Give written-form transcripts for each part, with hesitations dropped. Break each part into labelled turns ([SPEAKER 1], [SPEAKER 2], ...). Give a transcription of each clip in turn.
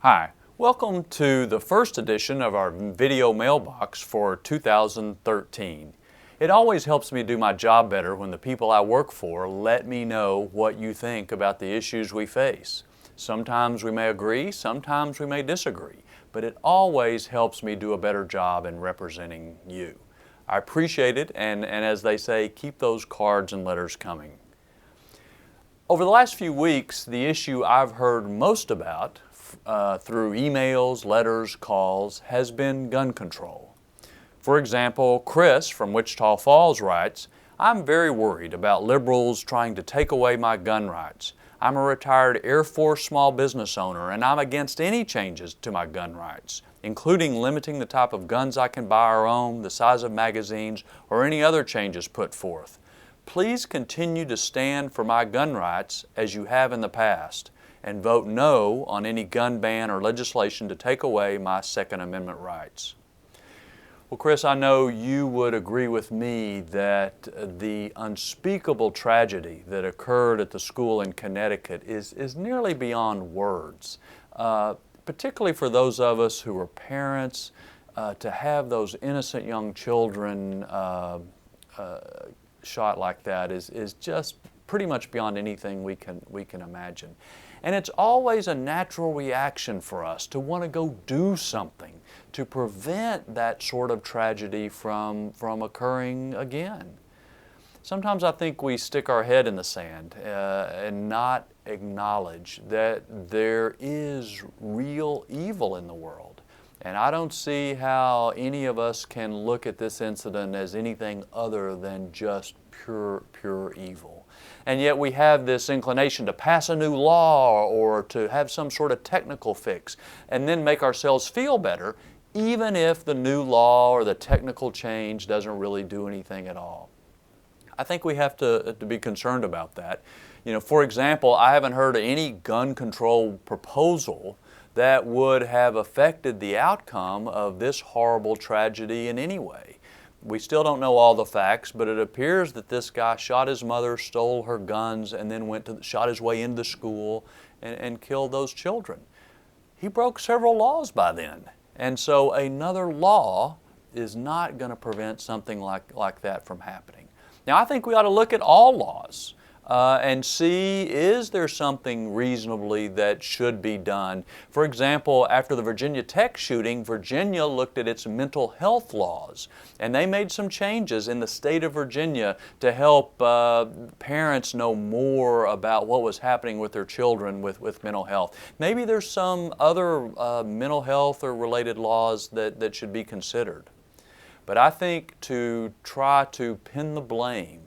[SPEAKER 1] Hi, welcome to the first edition of our video mailbox for 2013. It always helps me do my job better when the people I work for let me know what you think about the issues we face. Sometimes we may agree, sometimes we may disagree, but it always helps me do a better job in representing you. I appreciate it, and as they say, keep those cards and letters coming. Over the last few weeks, the issue I've heard most about through emails, letters, calls, has been gun control. For example, Chris from Wichita Falls writes, "I'm very worried about liberals trying to take away my gun rights. I'm a retired Air Force small business owner and I'm against any changes to my gun rights, including limiting the type of guns I can buy or own, the size of magazines, or any other changes put forth. Please continue to stand for my gun rights as you have in the past, and vote no on any gun ban or legislation to take away my Second Amendment rights." Well, Chris, I know you would agree with me that the unspeakable tragedy that occurred at the school in Connecticut is nearly beyond words, particularly for those of us who are parents. To have those innocent young children shot like that is just pretty much beyond anything we can imagine. And it's always a natural reaction for us to want to go do something to prevent that sort of tragedy from occurring again. Sometimes I think we stick our head in the sand and not acknowledge that there is real evil in the world. And I don't see how any of us can look at this incident as anything other than just pure evil. And yet we have this inclination to pass a new law or to have some sort of technical fix and then make ourselves feel better, even if the new law or the technical change doesn't really do anything at all. I think we have to be concerned about that. You know, for example, I haven't heard of any gun control proposal that would have affected the outcome of this horrible tragedy in any way. We still don't know all the facts, but it appears that this guy shot his mother, stole her guns, and then shot his way into the school and killed those children. He broke several laws by then. And so another law is not going to prevent something like that from happening. Now, I think we ought to look at all laws and see, is there something reasonably that should be done? For example, after the Virginia Tech shooting, Virginia looked at its mental health laws, and they made some changes in the state of Virginia to help parents know more about what was happening with their children with mental health. Maybe there's some other mental health or related laws that should be considered. But I think to try to pin the blame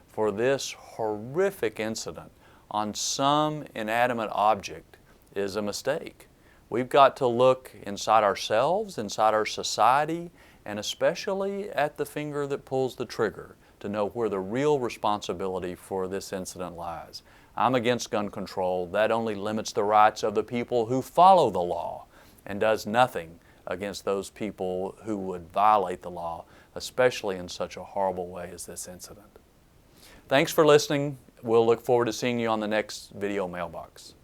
[SPEAKER 1] for this horrific incident on some inanimate object is a mistake. We've got to look inside ourselves, inside our society, and especially at the finger that pulls the trigger to know where the real responsibility for this incident lies. I'm against gun control. That only limits the rights of the people who follow the law and does nothing against those people who would violate the law, especially in such a horrible way as this incident. Thanks for listening. We'll look forward to seeing you on the next video mailbox.